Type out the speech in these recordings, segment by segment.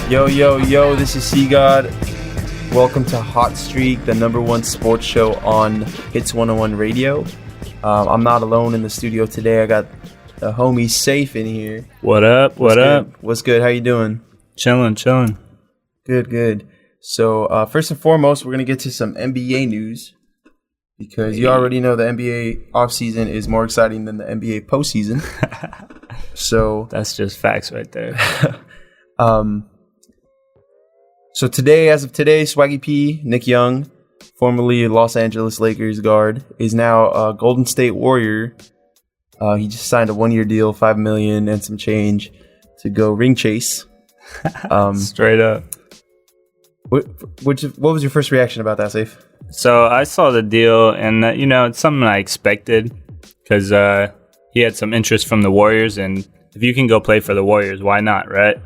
Yo, this is Seagod. Welcome to Hot Streak, the number one sports show on Hits 101 Radio. I'm not alone in the studio today. I got the homie Safe in here. What up? What's good? How you doing? Chilling. Good. So, first and foremost, we're going to get to some NBA news. Because you already know the NBA offseason is more exciting than the NBA postseason. So that's just facts right there. So today, as of today, Swaggy P, Nick Young, formerly Los Angeles Lakers guard, is now a Golden State Warrior. He just signed a 1-year deal, $5 million and some change to go ring chase. Straight up. What was your first reaction about that, Safe? So I saw the deal, and it's something I expected because he had some interest from the Warriors, and if you can go play for the Warriors, why not, right?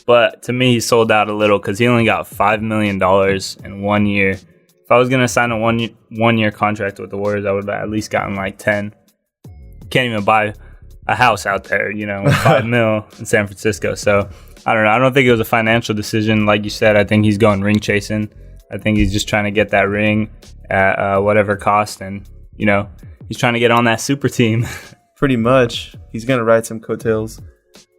But to me, he sold out a little because he only got $5 million in 1 year. If I was going to sign a one-year contract with the Warriors, I would have at least gotten like 10. Can't even buy a house out there, with $5 million in San Francisco. So I don't know. I don't think it was a financial decision. Like you said, I think he's going ring chasing. I think he's just trying to get that ring at whatever cost. And, he's trying to get on that super team. Pretty much. He's going to ride some coattails.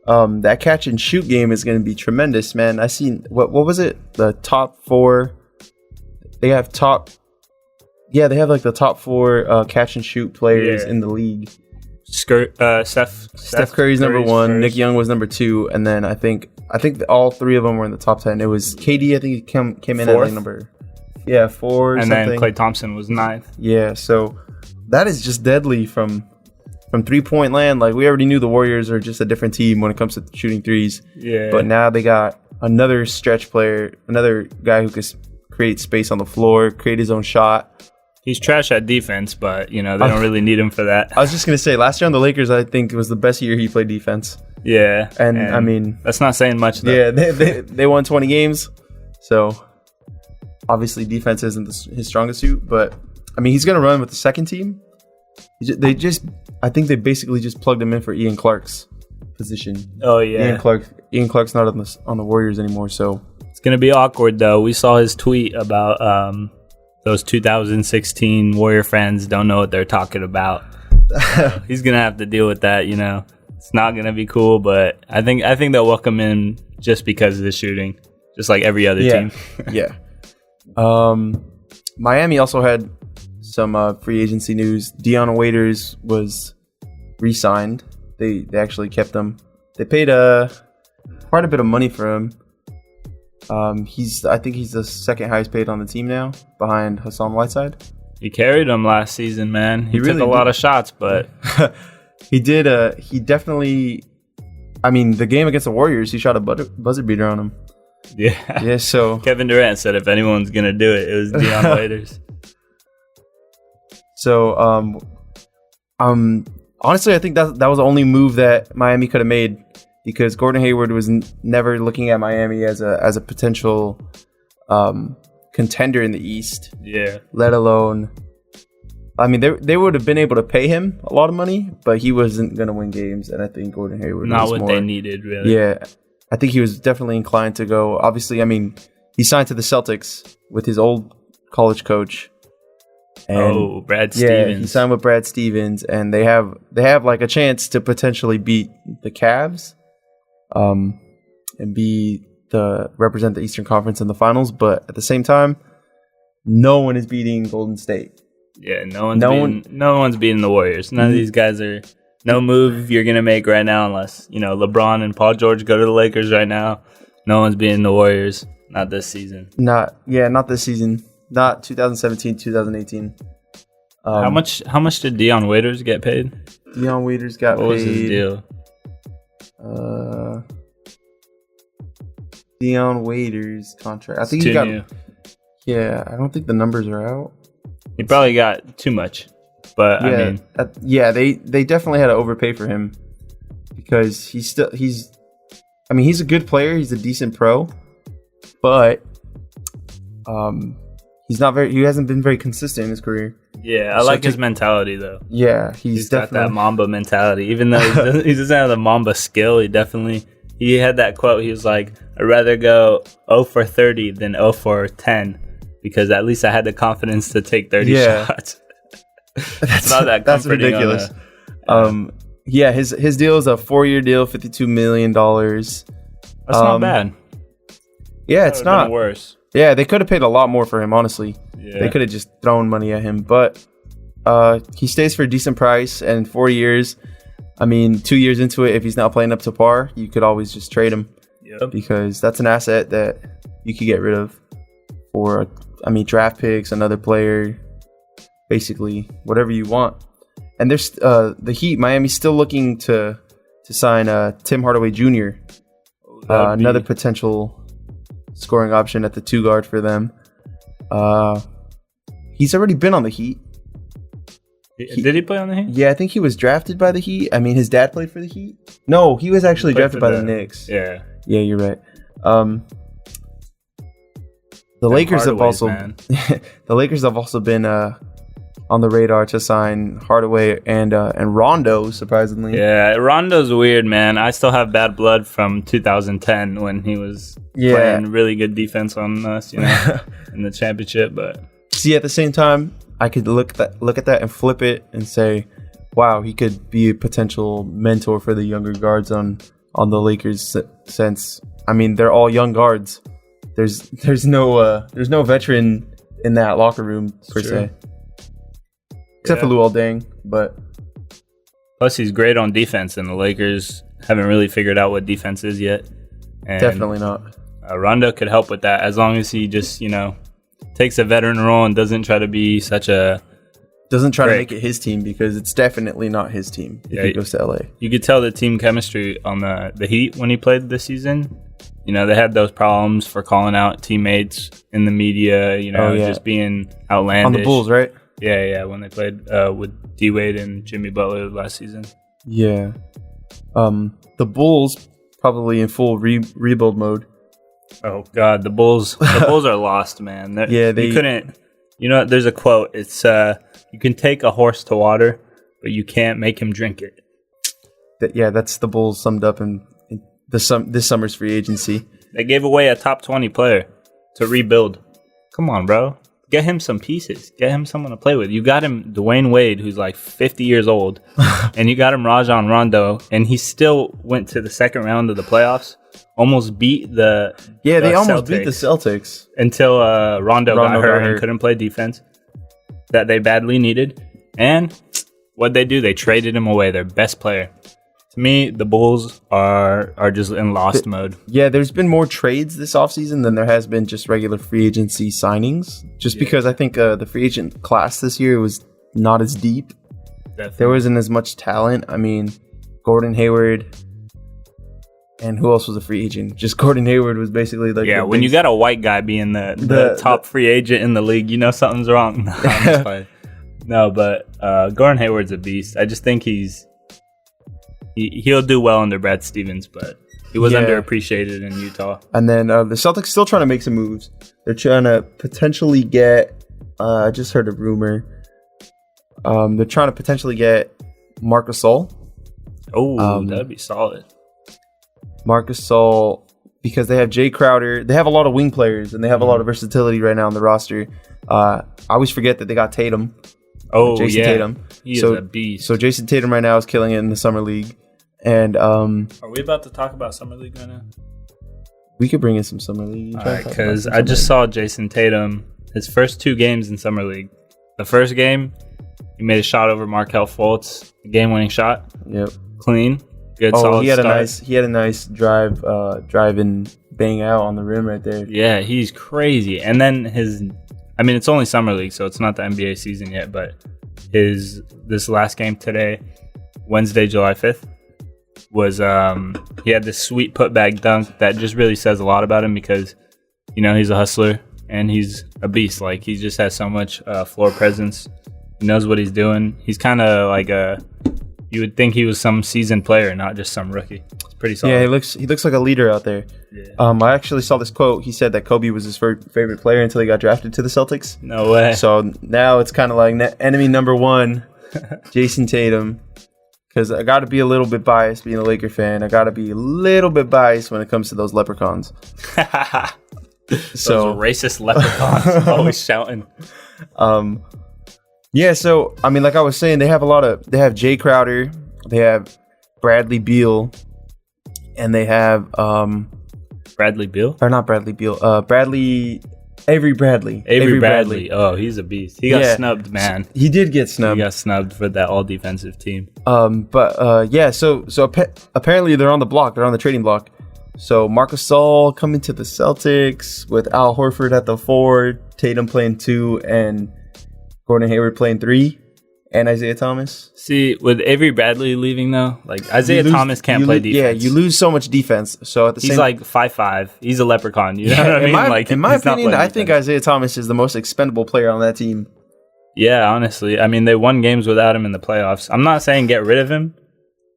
That catch and shoot game is going to be tremendous, man. I seen, what was it? The top four. They have like the top four catch and shoot players in the league. Steph Curry's number one. First. Nick Young was number two, and then I think all three of them were in the top 10. It was KD. I think he came in at like number 4, and then Klay Thompson was 9th. Yeah, so that is just deadly from 3-point land. Like, we already knew the Warriors are just a different team when it comes to shooting threes. Yeah, but now they got another stretch player, another guy who can create space on the floor, create his own shot. He's trash at defense, but, they don't really need him for that. I was just going to say, last year on the Lakers, I think it was the best year he played defense. Yeah. And I mean... That's not saying much, though. Yeah, they won 20 games. So, obviously, defense isn't his strongest suit. But, I mean, he's going to run with the second team. I think they basically just plugged him in for Ian Clark's position. Oh, yeah. Ian Clark's not on the Warriors anymore, so... It's going to be awkward, though. We saw his tweet about... those 2016 Warrior fans don't know what they're talking about. He's going to have to deal with that, It's not going to be cool, but I think they'll welcome him just because of the shooting, just like every other team. Yeah. Miami also had some free agency news. Dion Waiters was re-signed. They actually kept him. They paid quite a bit of money for him. I think he's the second highest paid on the team now, behind Hassan Whiteside. He carried him last season, man. He really took a lot of shots, but he did. He definitely. I mean, the game against the Warriors, he shot a buzzer beater on him. Yeah. So Kevin Durant said if anyone's gonna do it, it was Dion Waiters. So, honestly, I think that was the only move that Miami could have made. Because Gordon Hayward was never looking at Miami as a potential contender in the East. Yeah. Let alone, I mean, they would have been able to pay him a lot of money, but he wasn't going to win games. And I think Gordon Hayward not was what more, they needed, really. Yeah, I think he was definitely inclined to go. Obviously, I mean, he signed to the Celtics with his old college coach. And Brad Stevens. Yeah, he signed with Brad Stevens, and they have like a chance to potentially beat the Cavs. And represent the Eastern Conference in the finals, but at the same time, no one is beating Golden State. Yeah, no one's beating the Warriors. None of these guys are. No move you're gonna make right now, unless LeBron and Paul George go to the Lakers right now. No one's beating the Warriors. Not this season. Not this season. Not 2017, 2018. How much did Dion Waiters get paid? Dion Waiters got paid. What was his deal? Dion Waiters contract. I think he got. Yeah, I don't think the numbers are out. He probably got too much, but yeah, they definitely had to overpay for him because he's a good player. He's a decent pro, but he hasn't been very consistent in his career. Yeah, I like his mentality though. Yeah, he's got that Mamba mentality. Even though he doesn't have the Mamba skill, he he had that quote. He was like, "I'd rather go 0 for 30 than 0 for 10 because at least I had the confidence to take 30 shots." That's not that that's comforting ridiculous. His deal is a 4-year deal, $52 million. That's not bad. Yeah, it's not worse. Yeah, they could have paid a lot more for him, honestly. Yeah. They could have just thrown money at him, but he stays for a decent price, and 4 years, I mean, 2 years into it, if he's not playing up to par, you could always just trade him. Yep. Because that's an asset that you could get rid of for, draft picks, another player, basically whatever you want. And there's the Heat, Miami's still looking to sign Tim Hardaway Jr., another potential scoring option at the 2 guard for them. He's already been on the Heat. Did he play on the Heat? Yeah, I think he was drafted by the Heat. I mean, his dad played for the Heat. No, he was actually drafted by the Knicks. Yeah. Yeah, you're right. The Lakers have also the Lakers have also been on the radar to sign Hardaway and Rondo, surprisingly. Yeah, Rondo's weird, man. I still have bad blood from 2010 when he was playing really good defense on us, in the championship. But see, at the same time, I could look at that and flip it and say, wow, he could be a potential mentor for the younger guards on the Lakers. Since they're all young guards. There's no veteran in that locker room per se, except for Luol Deng. But plus, he's great on defense, and the Lakers haven't really figured out what defense is yet. And definitely not. Rondo could help with that as long as he just takes a veteran role and doesn't try to be such a doesn't try to make it his team, because it's definitely not his team if he goes to LA. You could tell the team chemistry on the Heat when he played this season. They had those problems for calling out teammates in the media, just being outlandish. On the Bulls, right? Yeah, when they played with D-Wade and Jimmy Butler last season. Yeah. The Bulls probably in full rebuild mode. Oh, God, the Bulls are lost, man. You couldn't... there's a quote. It's, you can take a horse to water, but you can't make him drink it. That's the Bulls summed up in this summer's free agency. They gave away a top 20 player to rebuild. Come on, bro. Get him some pieces. Get him someone to play with. You got him Dwayne Wade, who's like 50 years old, and you got him Rajon Rondo, and he still went to the second round of the playoffs. Almost beat the they almost beat the Celtics until Rondo got hurt and couldn't play defense that they badly needed. And what'd they do? They traded him away, their best player. To me, the Bulls are just in lost mode. Yeah, there's been more trades this offseason than there has been just regular free agency signings. Just because I think the free agent class this year was not as deep. Definitely. There wasn't as much talent. Gordon Hayward. And who else was a free agent? Just Gordon Hayward was basically like... Yeah, when you got a white guy being the top free agent in the league, something's wrong. No, I'm just playing. No, but Gordon Hayward's a beast. I just think he'll do well under Brad Stevens, but he was underappreciated in Utah. And then the Celtics still trying to make some moves. They're trying to potentially get... I just heard a rumor. They're trying to potentially get Marc Gasol. Oh, that'd be solid. Marc Gasol, because they have Jay Crowder. They have a lot of wing players, and they have a lot of versatility right now on the roster. I always forget that they got Tatum. Oh, Jason Tatum. He is a beast. So Jason Tatum right now is killing it in the Summer League. And are we about to talk about Summer League right now? We could bring in some Summer League. All right, because I just saw Jason Tatum, his first 2 games in Summer League. The first game, he made a shot over Markelle Fultz, a game-winning shot. Yep. Clean. Good, solid he had start. a nice drive and bang out on the rim right there. Yeah, he's crazy. And then it's only Summer League, so it's not the NBA season yet, but this last game today, Wednesday, July 5th, was he had this sweet putback dunk that just really says a lot about him because, he's a hustler and he's a beast. Like, he just has so much floor presence. He knows what he's doing. He's kind of like you would think he was some seasoned player, not just some rookie. It's pretty solid. Yeah, he looks like a leader out there. Yeah. I actually saw this quote. He said that Kobe was his favorite player until he got drafted to the Celtics. No way. So now it's kind of like enemy number 1, Jason Tatum, because I got to be a little bit biased being a Laker fan. I got to be a little bit biased when it comes to those leprechauns. So racist leprechauns always shouting. Yeah, so I mean, like I was saying, they have Jay Crowder, they have Bradley Beal, and they have Bradley Beal? Or not Bradley Beal, Avery Bradley. Avery Bradley. Oh, he's a beast. He got snubbed, man. He did get snubbed. He got snubbed for that all defensive team. So apparently they're on the block. They're on the trading block. So Marc Gasol coming to the Celtics with Al Horford at the 4, Tatum playing 2, and Gordon Hayward playing 3, and Isaiah Thomas. See, with Avery Bradley leaving though, like Isaiah Thomas can't play defense. Yeah, you lose so much defense. So at the he's like 5'5". He's a leprechaun. You know what I mean? In my opinion, I think Isaiah Thomas is the most expendable player on that team. Yeah, honestly, I mean they won games without him in the playoffs. I'm not saying get rid of him,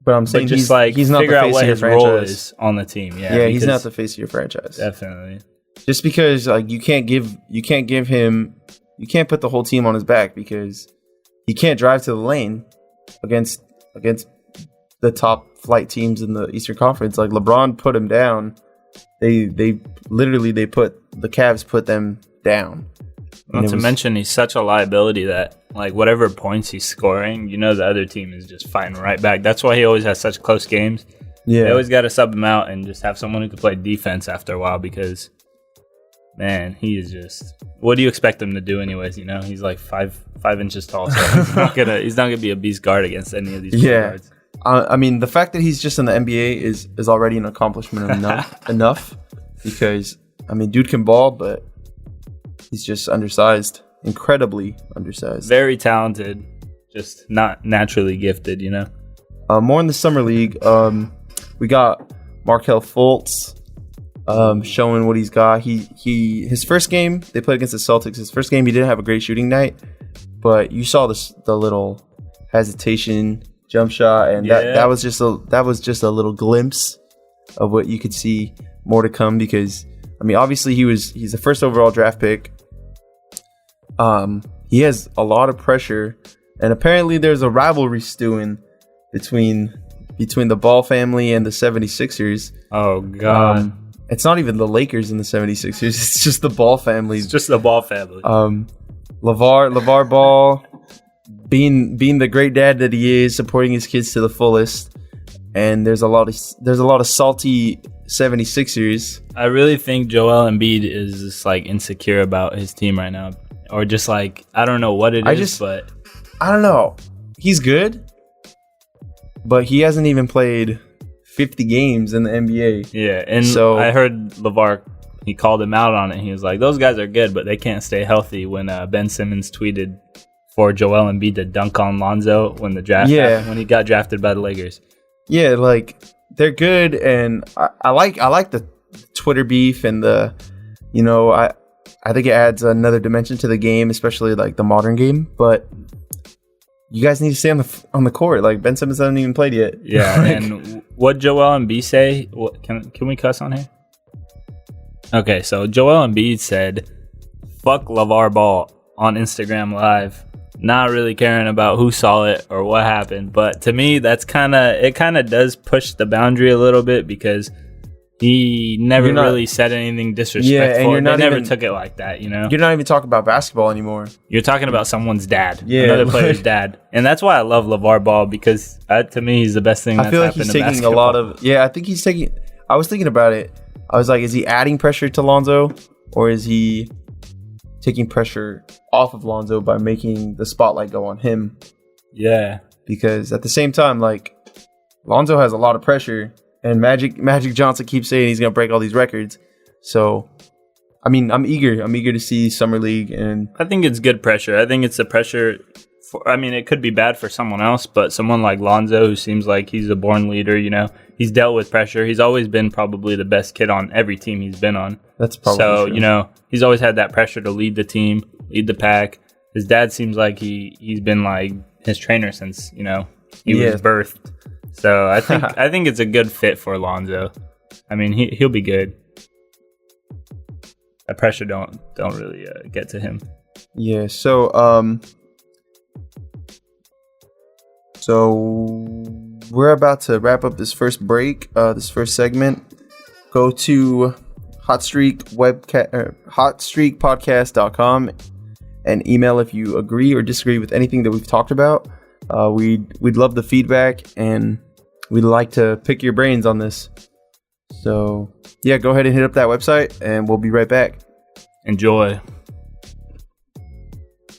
but I'm saying he's not figure out what his role is on the team. Yeah, he's not the face of your franchise. Definitely. Just because like you can't put the whole team on his back because he can't drive to the lane against the top flight teams in the Eastern Conference. Like LeBron put him down. The Cavs put them down. Not to mention he's such a liability that like whatever points he's scoring, you know the other team is just fighting right back. That's why he always has such close games. Yeah, they always got to sub him out and just have someone who can play defense after a while because, man, he is just. What do you expect him to do, anyways? You know, he's like 5 inches tall, so he's not gonna be a beast guard against any of these guards. I mean, the fact that he's just in the NBA is already an accomplishment enough because I mean, dude can ball, but he's just undersized, incredibly undersized. Very talented, just not naturally gifted, you know. More in the summer league, we got Markelle Fultz. Showing what he's got. His first game they played against the Celtics. His first game he didn't have a great shooting night, but you saw the little hesitation jump shot, and that was just a little glimpse of what you could see more to come. Because I mean, obviously he's the first overall draft pick. He has a lot of pressure, and apparently there's a rivalry stewing between the Ball family and the 76ers. Oh God. It's not even the Lakers and the 76ers. It's just the Ball family. It's just the Ball family. LeVar Ball, being the great dad that he is, supporting his kids to the fullest. And there's a lot of salty 76ers. I really think Joel Embiid is just like insecure about his team right now, or just like I don't know what it is, but I don't know. He's good, but he hasn't even played 50 games in the NBA. Yeah, and so I heard LeVar, he called him out on it. He was like, those guys are good, but they can't stay healthy. When Ben Simmons tweeted for Joel Embiid to dunk on Lonzo when when he got drafted by the Lakers. Yeah, like they're good, and I like the Twitter beef and the, you know, I think it adds another dimension to the game, especially like the modern game, but you guys need to stay on the court. Like Ben Simmons hasn't even played yet. Yeah, and what Joel Embiid say? What, can we cuss on here? Okay, so Joel Embiid said, "Fuck LeVar Ball" on Instagram Live, not really caring about who saw it or what happened. But to me, it kind of does push the boundary a little bit because he never really said anything disrespectful. Yeah, and they never took it like that, you know? You're not even talking about basketball anymore. You're talking about someone's dad. Yeah. Another player's dad. And that's why I love LeVar Ball, because to me, he's the best thing that's happened in basketball. I feel like he's taking a lot of... Yeah, I think he's taking... I was thinking about it. I was like, is he adding pressure to Lonzo? Or is he taking pressure off of Lonzo by making the spotlight go on him? Yeah. Because at the same time, like, Lonzo has a lot of pressure... And Magic Johnson keeps saying he's going to break all these records. So, I mean, I'm eager to see Summer League. And I think it's good pressure. I think it's the pressure. It could be bad for someone else, but someone like Lonzo, who seems like he's a born leader, you know, he's dealt with pressure. He's always been probably the best kid on every team he's been on. That's probably so, true. You know, he's always had that pressure to lead the team, lead the pack. His dad seems like he's been like his trainer since, you know, he was birthed. So I think it's a good fit for Lonzo. I mean, he'll be good. That pressure don't really get to him. Yeah. So we're about to wrap up this first break, this first segment. Go to hotstreakpodcast.com and email if you agree or disagree with anything that we've talked about. We'd love the feedback, and we'd like to pick your brains on this. So yeah, go ahead and hit up that website, and we'll be right back. Enjoy.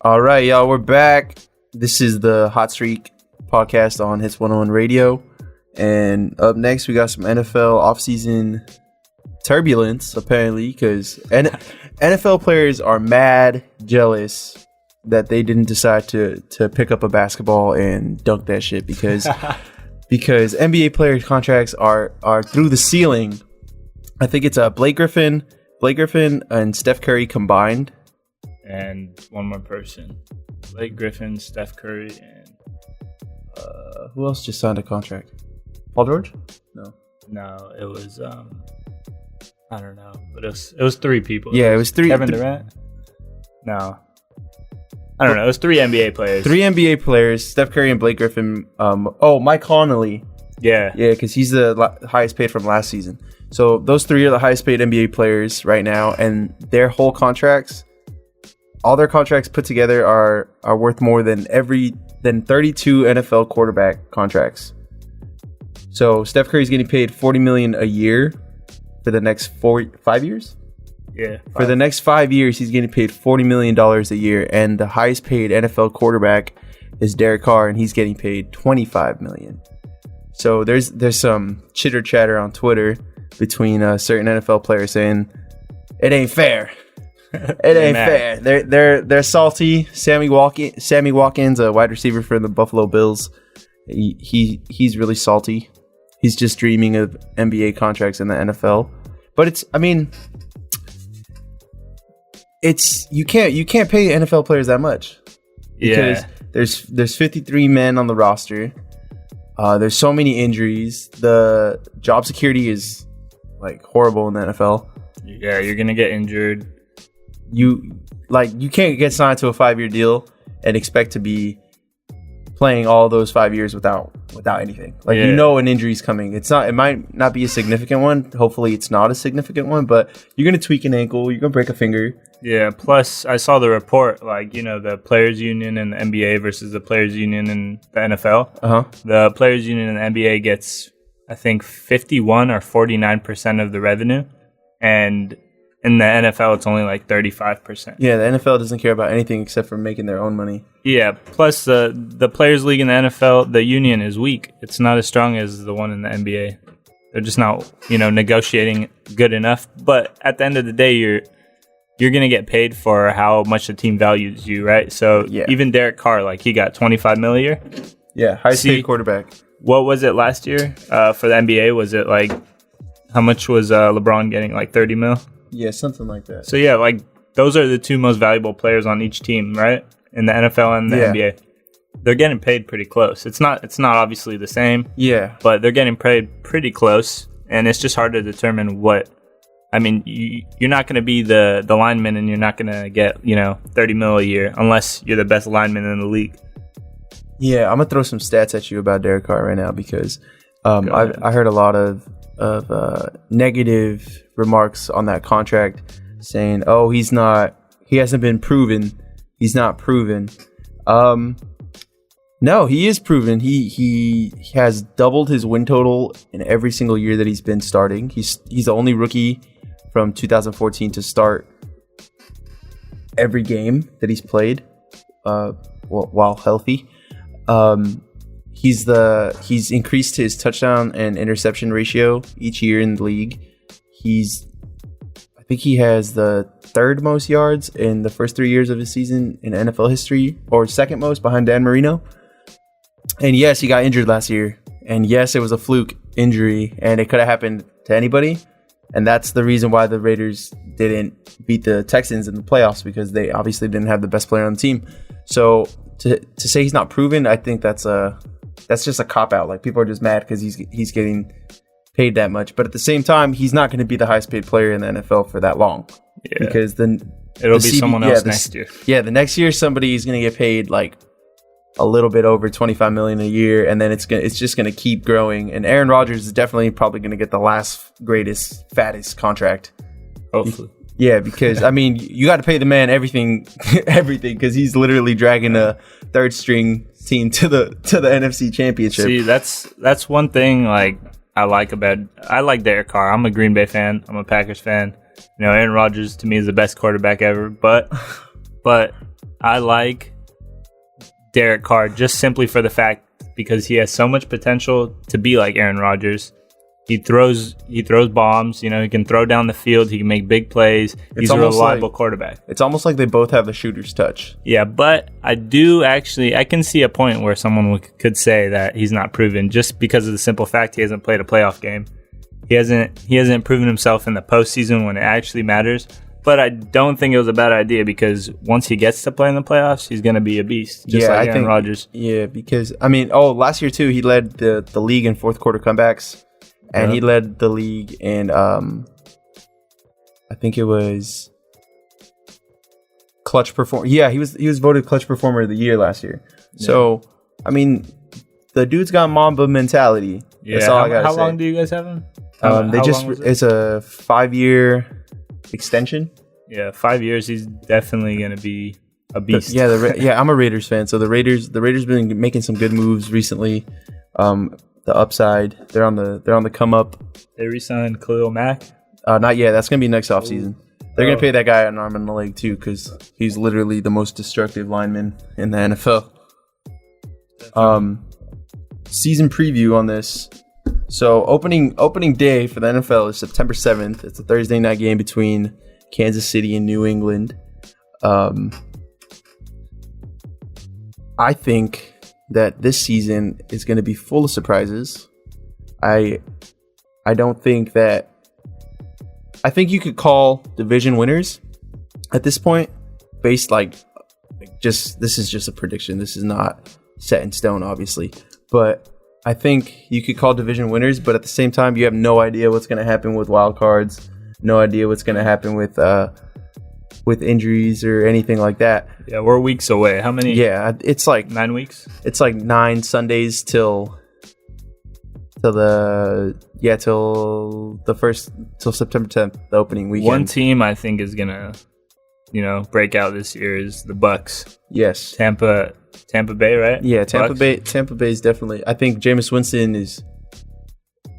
All right, y'all, we're back. This is the Hot Streak podcast on Hits 101 Radio. And up next, we got some NFL offseason turbulence, apparently, because NFL players are mad jealous that they didn't decide to pick up a basketball and dunk that shit because NBA player contracts are through the ceiling. I think it's Blake Griffin and Steph Curry combined. And one more person. Blake Griffin, Steph Curry, and who else just signed a contract? Paul George? No, it was I don't know, but it was 3 people. Yeah, it was 3. Kevin Durant? No. I don't know. It was 3 NBA players. 3 NBA players, Steph Curry and Blake Griffin. Mike Conley. Yeah, because he's the highest paid from last season. So those 3 are the highest paid NBA players right now, and their whole contracts, all their contracts put together are worth more than 32 NFL quarterback contracts. So Steph Curry's getting paid $40 million a year for the next 5 years. Yeah. For the next 5 years, he's getting paid $40 million a year, and the highest paid NFL quarterback is Derek Carr, and he's getting paid $25 million. So there's some chitter chatter on Twitter between certain NFL players saying it ain't fair. It ain't fair. They're salty. Sammy Watkins, a wide receiver for the Buffalo Bills, he's really salty. He's just dreaming of NBA contracts in the NFL. But you can't pay NFL players that much because there's 53 men on the roster. There's so many injuries. The job security is like horrible in the NFL. Yeah, you're gonna get injured. You can't get signed to a 5-year deal and expect to be playing all those 5 years without anything. An injury's coming. It might not be a significant one. Hopefully it's not a significant one, but you're gonna tweak an ankle, you're gonna break a finger. Yeah, plus I saw the report, the players union in the NBA versus the players union in the NFL. Uh-huh. The players union in the NBA gets, I think, 51 or 49% of the revenue, and in the NFL it's only like 35%. Yeah, the NFL doesn't care about anything except for making their own money. Yeah, plus the players league in the NFL, the union is weak. It's not as strong as the one in the NBA. They're just not, negotiating good enough. But at the end of the day, you're going to get paid for how much the team values you, right? So even Derek Carr, he got $25 million a year. Yeah, highest paid quarterback. What was it last year for the NBA? Was it how much was LeBron getting? $30 million? Yeah, something like that. So those are the 2 most valuable players on each team, right? In the NFL and the NBA. They're getting paid pretty close. It's not obviously the same. Yeah. But they're getting paid pretty close, and it's just hard to determine what. You're not going to be the lineman, and you're not going to get, $30 million a year unless you're the best lineman in the league. Yeah, I'm going to throw some stats at you about Derek Carr right now because I heard a lot of negative remarks on that contract saying, oh, he hasn't been proven. He's not proven. No, he is proven. He has doubled his win total in every single year that he's been starting. He's the only rookie from 2014 to start every game that he's played while healthy. He's increased his touchdown and interception ratio each year in the league. I think he has the 3rd most yards in the first 3 years of his season in NFL history, or 2nd most behind Dan Marino. And yes, he got injured last year. And yes, it was a fluke injury, and it could have happened to anybody. And that's the reason why the Raiders didn't beat the Texans in the playoffs, because they obviously didn't have the best player on the team. So to say he's not proven, I think that's just a cop-out. People are just mad because he's getting paid that much. But at the same time, he's not going to be the highest paid player in the NFL for that long. Yeah. Because then it'll be someone else next year. Yeah, the next year somebody is going to get paid a little bit over 25 million a year, and then it's just gonna keep growing. And Aaron Rodgers is definitely probably gonna get the last greatest, fattest contract. Hopefully. Yeah, because I mean, you got to pay the man everything, because he's literally dragging a third string team to the NFC Championship. See, that's one thing like I like Derek Carr. I'm a Green Bay fan. I'm a Packers fan. You know, Aaron Rodgers to me is the best quarterback ever. But I like Derek Carr just simply for the fact because he has so much potential to be like Aaron Rodgers. He throws bombs. You know, he can throw down the field. He can make big plays. He's a reliable quarterback. It's almost like they both have the shooter's touch. Yeah, but I can see a point where someone could say that he's not proven just because of the simple fact he hasn't played a playoff game. He hasn't proven himself in the postseason when it actually matters. But I don't think it was a bad idea because once he gets to play in the playoffs, he's going to be a beast, just like Aaron Rodgers. Yeah, because, I mean, last year too, he led the league in fourth quarter comebacks. And he led the league in, I think it was clutch perform. Yeah, he was voted clutch performer of the year last year. Yeah. So, I mean, the dude's got Mamba mentality. Yeah. That's all I gotta say. How long do you guys have him? It's a 5-year extension. Yeah, 5 years. He's definitely gonna be a beast. I'm a Raiders fan. So the Raiders been making some good moves recently. The upside, they're on the come up. They re-signed Khalil Mack. Not yet. That's gonna be next offseason. They're gonna pay that guy an arm and a leg too, because he's literally the most destructive lineman in the NFL. Season preview on this. So opening day for the NFL is September 7th. It's a Thursday night game between Kansas City and New England. I think that this season is going to be full of surprises. I don't think that... I think you could call division winners at this point based this is just a prediction. This is not set in stone, obviously. But I think you could call division winners, but at the same time, you have no idea what's going to happen with wild cards, no idea what's going to happen with injuries or anything like that. Yeah, we're weeks away. How many? Yeah, it's like 9 weeks. It's like 9 Sundays till September 10th, the opening weekend. One team I think is gonna, break out this year is the Bucks. Yes, Tampa Bay, right? Yeah, Tampa Bay is definitely. I think Jameis Winston is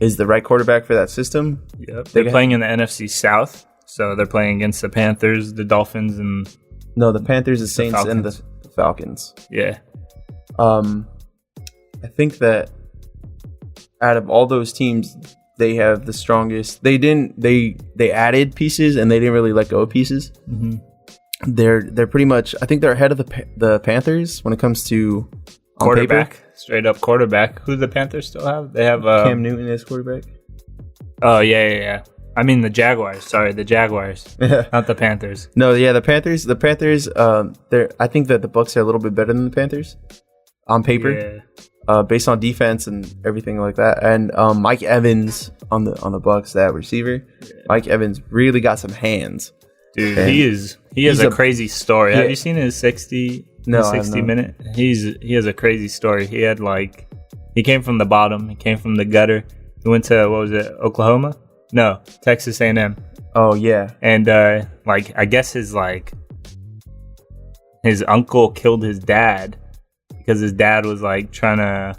the right quarterback for that system. Yep, they're playing in the NFC South. So they're playing against the Panthers, the Dolphins, and... No, the Panthers, the Saints, and the Falcons. Yeah. I think that out of all those teams, they have the strongest... They added pieces, and they didn't really let go of pieces. Mm-hmm. They're pretty much... I think they're ahead of the Panthers when it comes to... Quarterback. Straight up quarterback. Who do the Panthers still have? They have... Cam Newton as quarterback. Oh, yeah. I mean the Jaguars. Sorry, the Jaguars, not the Panthers. No, yeah, the Panthers. The Panthers. I think that the Bucks are a little bit better than the Panthers on paper, based on defense and everything like that. And Mike Evans on the Bucks, that receiver. Yeah. Mike Evans really got some hands. Dude, he has a crazy story. Yeah. Have you seen his 60 minute? He has a crazy story. He had he came from the bottom. He came from the gutter. He went to Oklahoma. No, Texas A&M. Oh yeah, and I guess his uncle killed his dad because his dad was trying to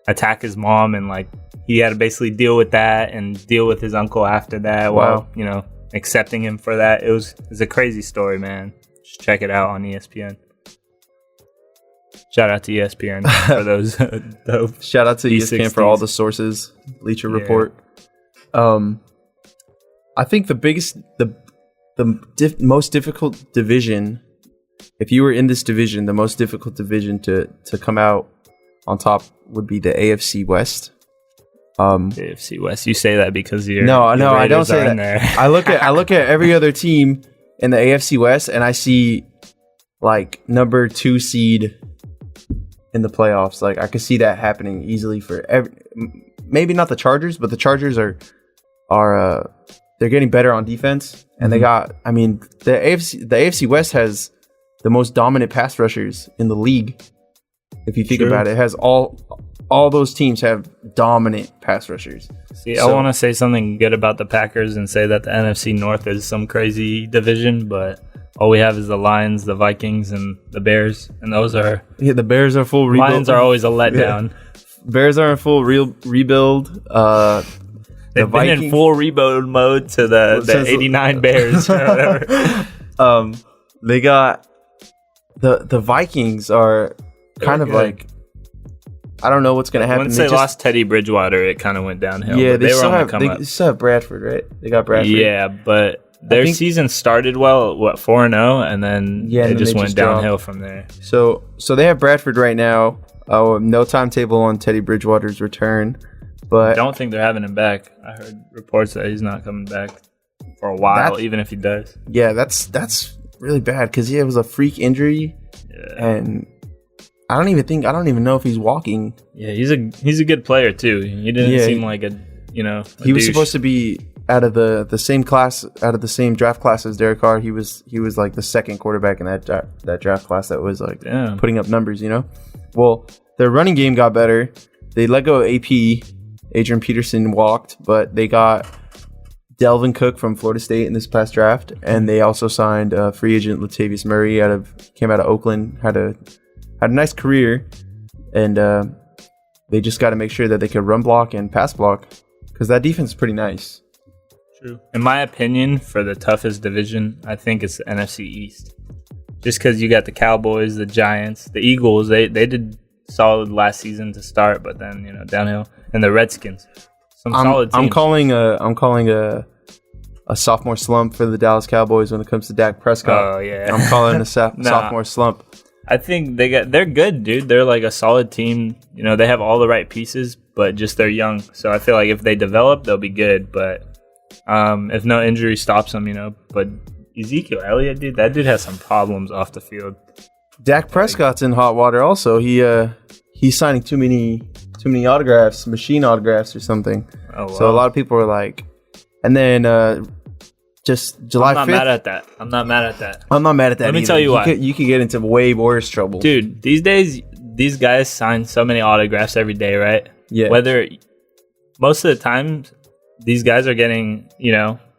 attack his mom, and he had to basically deal with that and deal with his uncle after that. Wow. While accepting him for that. It's a crazy story, man. Just check it out on ESPN. Shout out to ESPN for those. Shout out to ESPN for all the sources. Bleacher Report. I think the most difficult division, if you were in this division, the most difficult division to come out on top would be the AFC West. AFC West. You say that because you're no, I don't say that. I look at every other team in the AFC West, and I see number 2 seed in the playoffs. I could see that happening easily for maybe not the Chargers, but the Chargers are they're getting better on defense, and they got. I mean, the AFC West has the most dominant pass rushers in the league. If you think True. about it, it has all those teams have dominant pass rushers. See, I want to say something good about the Packers and say that the NFC North is some crazy division, but all we have is the Lions, the Vikings, and the Bears, and those are the Bears are full rebuild. Lions are always a letdown. Yeah. Bears are in full rebuild. They've been in full rebuild mode to the 89 Bears or whatever. They got the Vikings are kind of good. like, I don't know what's going to happen. Once they lost Teddy Bridgewater, it kind of went downhill. Yeah, they were on the come up. They still have Bradford, right? They got Bradford. Yeah, but their season started well, 4-0, and then it just went downhill from there. So they have Bradford right now. No timetable on Teddy Bridgewater's return, but I don't think they're having him back. I heard reports that he's not coming back for a while, even if he does. Yeah, that's really bad because it was a freak injury, and I don't even know if he's walking. Yeah, he's a good player too. He didn't seem like a he was supposed to be out of the same class, out of the same draft class as Derek Carr. He was like the second quarterback in that draft class that was like putting up numbers. Well, their running game got better. They let go of AP. Adrian Peterson walked, but they got Delvin Cook from Florida State in this past draft, and they also signed free agent Latavius Murray came out of Oakland, had a nice career, and they just got to make sure that they could run block and pass block because that defense is pretty nice. True. In my opinion, for the toughest division, I think it's the NFC East. Just because you got the Cowboys, the Giants, the Eagles, they did solid last season to start, but then downhill, and the Redskins. Solid teams. I'm calling a sophomore slump for the Dallas Cowboys when it comes to Dak Prescott. Oh yeah, I'm calling a sophomore slump. I think they're good, dude. They're like a solid team. They have all the right pieces, but just they're young. So I feel like if they develop, they'll be good. But if no injury stops them, But Ezekiel Elliott, dude, that dude has some problems off the field. Dak Prescott's in hot water also. He's signing too many autographs, machine autographs or something. Oh, wow. So a lot of people are like, and then just July 5th. I'm not mad at that. I'm not mad at that. I'm not mad at that. Let me tell you why. You could get into way worse trouble, dude. These days, these guys sign so many autographs every day, right? Yeah. Whether most of the time, these guys are getting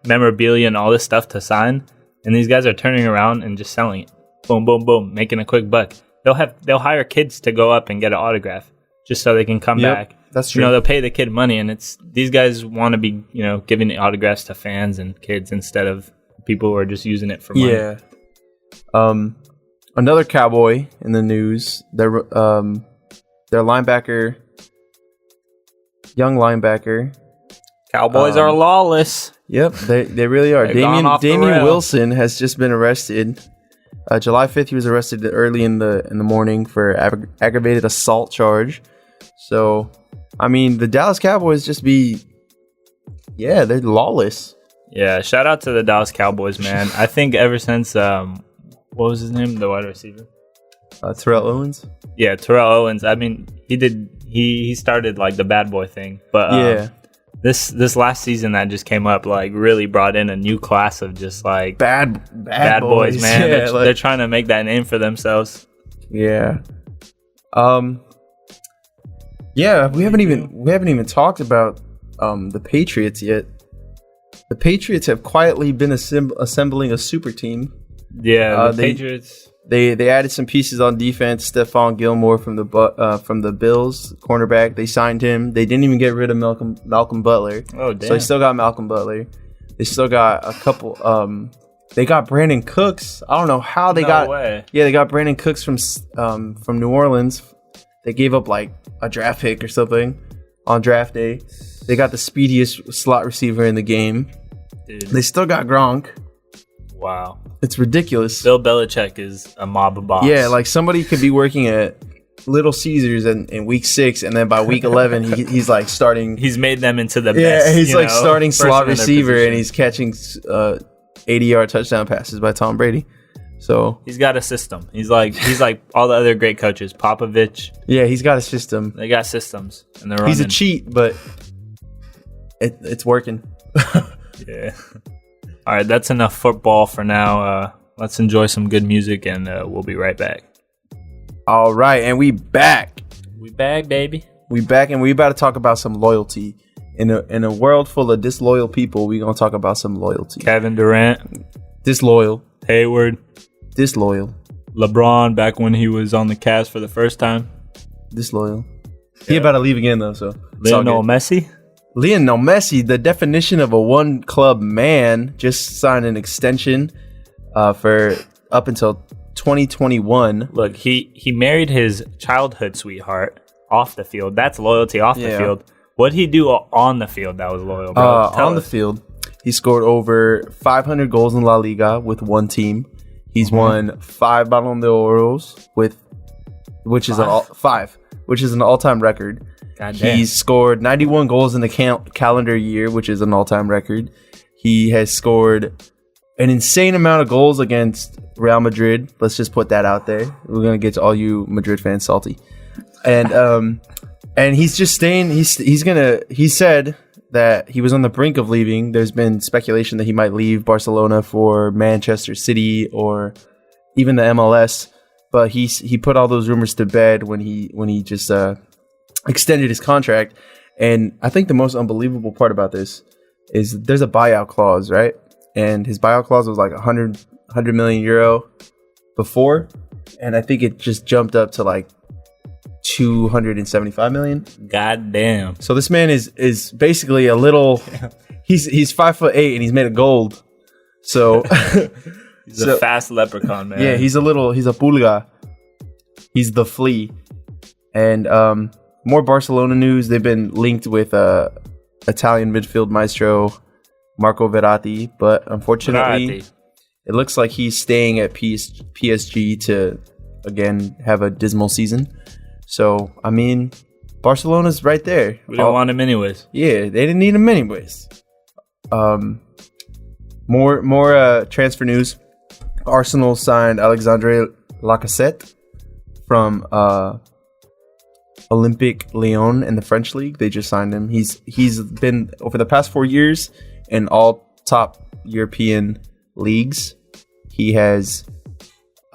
memorabilia and all this stuff to sign, and these guys are turning around and just selling it. Boom, boom, boom, making a quick buck. They'll hire kids to go up and get an autograph just so they can come back. That's true. They'll pay the kid money, and these guys want to be giving the autographs to fans and kids instead of people who are just using it for money. Yeah. Another Cowboy in the news. Their linebacker, young linebacker. Cowboys are lawless. Yep, they really are. Damian Wilson has just been arrested. July 5th, he was arrested early in the morning for aggravated assault charge. So, I mean, the Dallas Cowboys they're lawless. Yeah, shout out to the Dallas Cowboys, man. I think ever since, what was his name? The wide receiver? Terrell Owens? Yeah, Terrell Owens. I mean, he started like the bad boy thing. But this last season that just came up, like, really brought in a new class of just like bad boys, man. Yeah, they're trying to make that name for themselves. Yeah. Yeah, we haven't even talked about the Patriots yet. The Patriots have quietly been assembling a super team. Yeah, the Patriots. They added some pieces on defense. Stephon Gilmore from the Bills, cornerback. They signed him. They didn't even get rid of Malcolm Butler. Oh, damn. So they still got Malcolm Butler. They still got a couple. They got Brandon Cooks. I don't know how they got. Way. Yeah, they got Brandon Cooks from New Orleans. They gave up like a draft pick or something on draft day. They got the speediest slot receiver in the game. Dude. They still got Gronk. Wow. It's ridiculous. Bill Belichick is a mob boss. Yeah, like somebody could be working at Little Caesars in week 6, and then by week 11, he's like starting. He's made them into the best. Yeah, he's like starting slot receiver, and he's catching 80-yard touchdown passes by Tom Brady. So he's got a system. He's like all the other great coaches. Popovich. Yeah, he's got a system. They got systems, and they're running. He's a cheat, but it's working. Yeah. All right, that's enough football for now. let's enjoy some good music, and we'll be right back. All right, and we back. We back, baby. We back, and we about to talk about some loyalty. In a world full of disloyal people, we gonna talk about some loyalty. Kevin Durant, Disloyal, Hayward, disloyal, LeBron back when he was on the Cavs for the first time. disloyal. He about to leave again though, so it's all Lionel good. Messi. Lionel Messi, the definition of a one club man, just signed an extension for up until 2021. Look, he married his childhood sweetheart off the field. That's loyalty off the field. What'd he do on the field that was loyal, bro? On the field, he scored over 500 goals in La Liga with one team. He's won 5 Ballon d'Oros which is an all-time record. Goddamn. He's scored 91 goals in the calendar year, which is an all-time record. He has scored an insane amount of goals against Real Madrid. Let's just put that out there. We're gonna get to all you Madrid fans salty. And he's just staying. He said that he was on the brink of leaving. There's been speculation that he might leave Barcelona for Manchester City or even the MLS. But he put all those rumors to bed when he just extended his contract. And I think the most unbelievable part about this is there's a buyout clause, right? And his buyout clause was like 100 million euro before, and I think it just jumped up to like 275 million. God damn. So this man is basically a little. He's 5'8" and he's made of gold. So He's a fast leprechaun, man. yeah, he's a pulga. He's the flea. And more Barcelona news. They've been linked with Italian midfield maestro Marco Verratti, but unfortunately, it looks like he's staying at PSG to again have a dismal season. So I mean, Barcelona's right there. We don't want him anyways. Yeah, they didn't need him anyways. More transfer news. Arsenal signed Alexandre Lacazette from Olympique Lyon in the French league. They just signed him. He's been over the past 4 years in all top European leagues. He has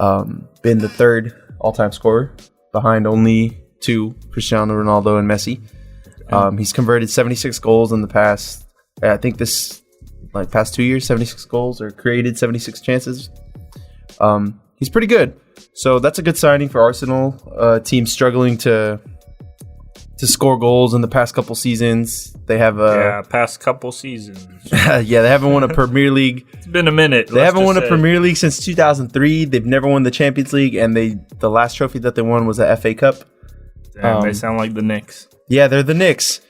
been the third all-time scorer, behind only 2, Cristiano Ronaldo and Messi. He's converted 76 goals in the past, I think past 2 years, 76 goals, or created 76 chances. He's pretty good. So that's a good signing for Arsenal. Team struggling to score goals in the past couple seasons. They have past couple seasons. they haven't won a Premier League. It's been a minute. They haven't won a Premier League since 2003. They've never won the Champions League, and the last trophy that they won was the FA Cup. Damn, they sound like the Knicks. Yeah, they're the Knicks,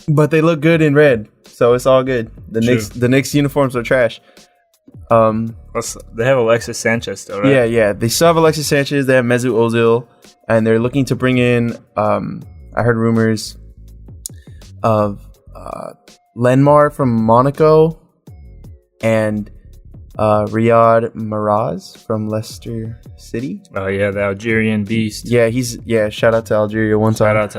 but they look good in red, so it's all good. The Knicks uniforms are trash. They have Alexis Sanchez still, right? Yeah. They still have Alexis Sanchez. They have Mesut Ozil, and they're looking to bring in. I heard rumors of Lenmar from Monaco and Riyad Mahrez from Leicester City. Oh yeah, the Algerian beast. Yeah, shout out to Algeria one time.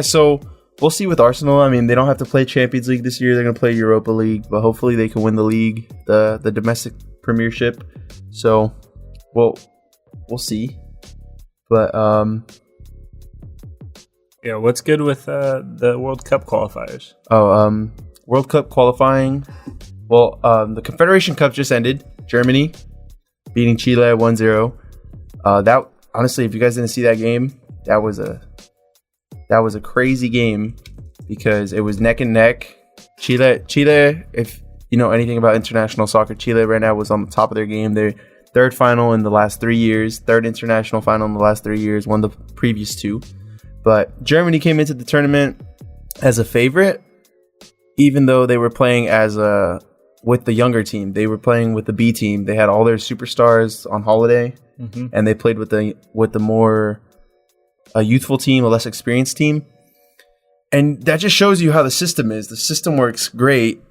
So we'll see with Arsenal. I mean, they don't have to play Champions League this year. They're going to play Europa League, but hopefully they can win the league, the domestic premiership. So, we'll see. But yeah, what's good with the World Cup qualifiers? World Cup qualifying. Well, the Confederation Cup just ended. Germany beating Chile 1-0. That honestly, if you guys didn't see that game, that was a crazy game because it was neck and neck. Chile, if you know anything about international soccer, Chile right now was on the top of their game. Their third final in the last 3 years, third international final in the last 3 years, won the previous 2. But Germany came into the tournament as a favorite, even though they were playing with the younger team. They were playing with the B team. They had all their superstars on holiday, and they played with the more a youthful team, a less experienced team. And that just shows you how the system is. The system works great.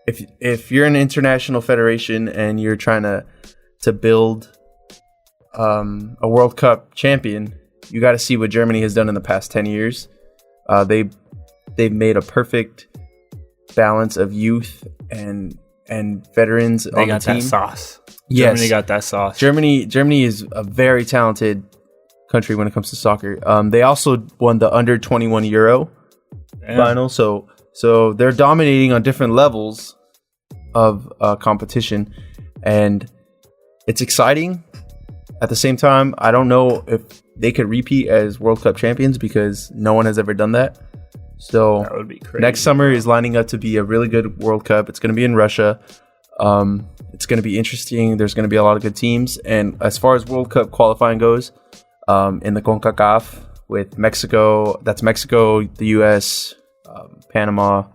If you're an international federation and you're trying to build a World Cup champion, you got to see what Germany has done in the past 10 years. They've made a perfect balance of youth and veterans They on the got team. that sauce. Yes. Germany got that sauce. Germany is a very talented country when it comes to soccer. They also won the under 21 Euro final, so they're dominating on different levels of competition, and it's exciting. At the same time, I don't know if they could repeat as World Cup champions because no one has ever done that. So That would be crazy. next summer is lining up to be a really good World Cup. It's going to be in Russia. It's going to be interesting. There's going to be a lot of good teams. And as far as World Cup qualifying goes, in the CONCACAF with Mexico, that's Mexico, the U.S., Panama,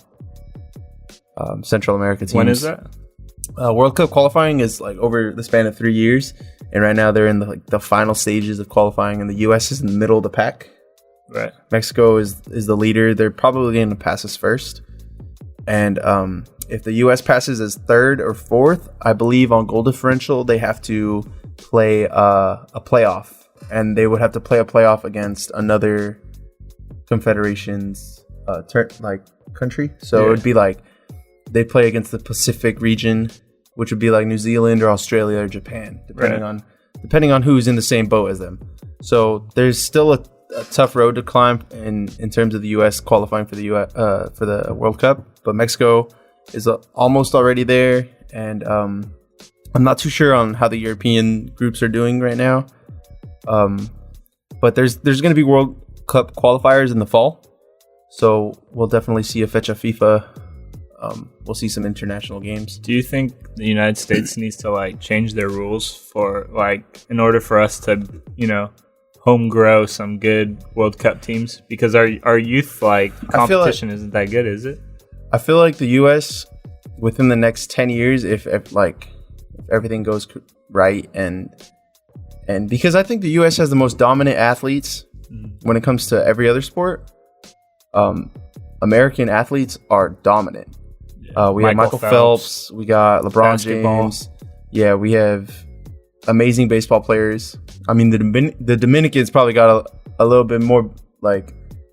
Central America teams. When is that? World Cup qualifying is like over the span of 3 years. And right now they're in the final stages of qualifying, and the U.S. is in the middle of the pack. Right. Mexico is the leader. They're probably going to pass us first. And if the U.S. passes as third or fourth, I believe on goal differential, they have to play a playoff. And they would have to play a playoff against another confederation's country. So it would be like they play against the Pacific region, which would be like New Zealand or Australia or Japan, depending on who's in the same boat as them. So there's still a tough road to climb in terms of the U.S. qualifying for the for the World Cup, but Mexico is almost already there, and I'm not too sure on how the European groups are doing right now. But there's going to be World Cup qualifiers in the fall, so we'll definitely see a Fecha FIFA. We'll see some international games. Do you think the United States needs to change their rules for in order for us to home grow some good World Cup teams? Because our youth competition isn't that good, is it? I feel like the U.S. within the next 10 years, if everything goes right, and because I think the U.S. has the most dominant athletes when it comes to every other sport. American athletes are dominant. We have Michael Phelps. We got LeBron Basketball. James. Yeah, we have amazing baseball players. I mean, the Dominicans probably got a little bit more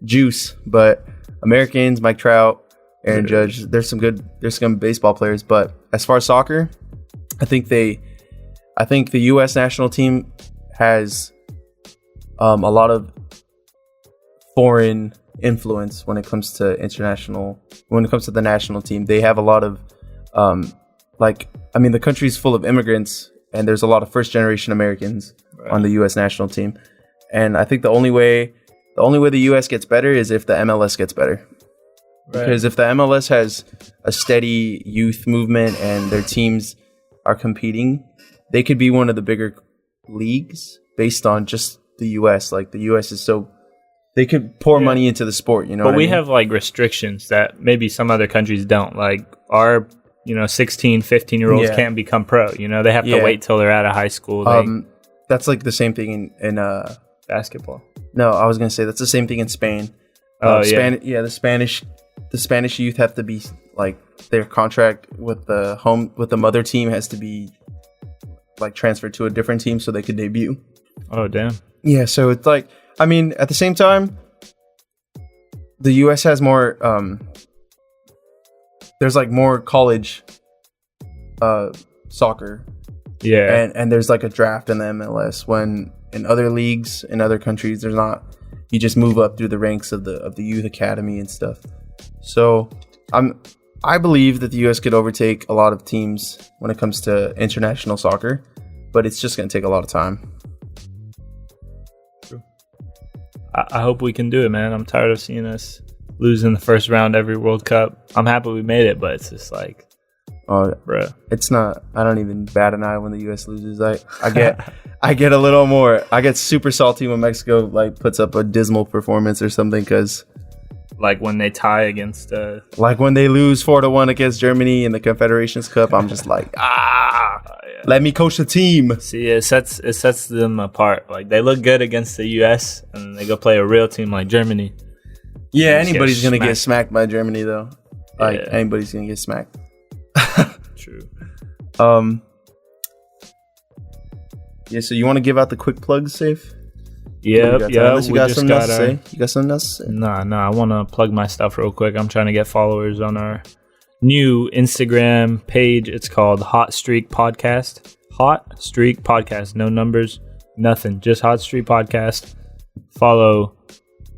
juice, but Americans, Mike Trout, Aaron Judge, there's some baseball players. But as far as soccer, I think the U.S. national team has a lot of foreign influence when it comes to the national team. They have a lot of the country's full of immigrants, and there's a lot of first generation Americans on the U.S. national team. And I think the only way the U.S. gets better is if the MLS gets better. Because if the MLS has a steady youth movement and their teams are competing, they could be one of the bigger leagues based on just the U.S. The U.S. is so they could pour money into the sport, But we have restrictions that maybe some other countries don't. Our 16, 15-year-olds can't become pro. They have to wait till they're out of high school. That's the same thing in basketball. No, I was gonna say that's the same thing in Spain. The Spanish youth have to be their contract with the mother team has to be transferred to a different team so they could debut. Oh damn. Yeah, so it's at the same time, the U.S. has more. There's more college soccer. Yeah, and there's a draft in the MLS. When in other leagues in other countries, there's not. You just move up through the ranks of the youth academy and stuff. So I believe that the U.S. could overtake a lot of teams when it comes to international soccer, but it's just going to take a lot of time. I hope we can do it, man. I'm tired of seeing us lose in the first round every World Cup. I'm happy we made it, but it's just bro. It's not. I don't even bat an eye when the U.S. loses. I get a little more. I get super salty when Mexico puts up a dismal performance or something because. When they tie against when they lose 4-1 against Germany in the Confederations Cup, I'm just let me coach the team. See, it sets them apart. They look good against the US and they go play a real team like Germany. Yeah, anybody's gonna get smacked by Germany though. Anybody's gonna get smacked. True. Yeah, so you want to give out the quick plugs, Safe? Yeah. Unless you got something else to say. You got something else to say? Nah. I want to plug my stuff real quick. I'm trying to get followers on our new Instagram page. It's called Hot Streak Podcast. Hot Streak Podcast. No numbers, nothing. Just Hot Streak Podcast. Follow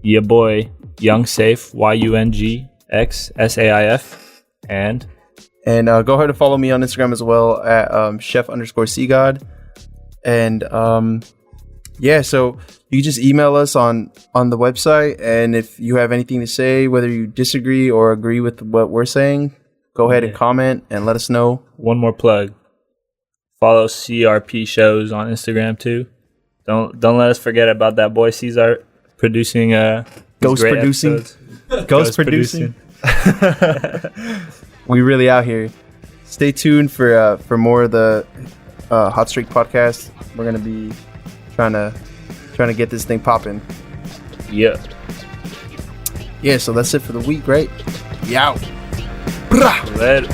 your boy Young Saif, YUNGXSAIF, and go ahead and follow me on Instagram as well at chef_cgod. And so you just email us on the website, and if you have anything to say, whether you disagree or agree with what we're saying, go ahead and comment and let us know. One more plug. Follow CRP shows on Instagram too. Don't let us forget about that boy Cesar producing Ghost producing. We really out here. Stay tuned for more of the Hot Streak podcast. We're gonna be trying to get this thing popping. Yeah. So that's it for the week, right? Yow. Later.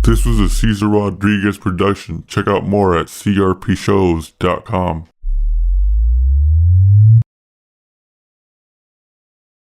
This was a Cesar Rodriguez production. Check out more at crpshows.com.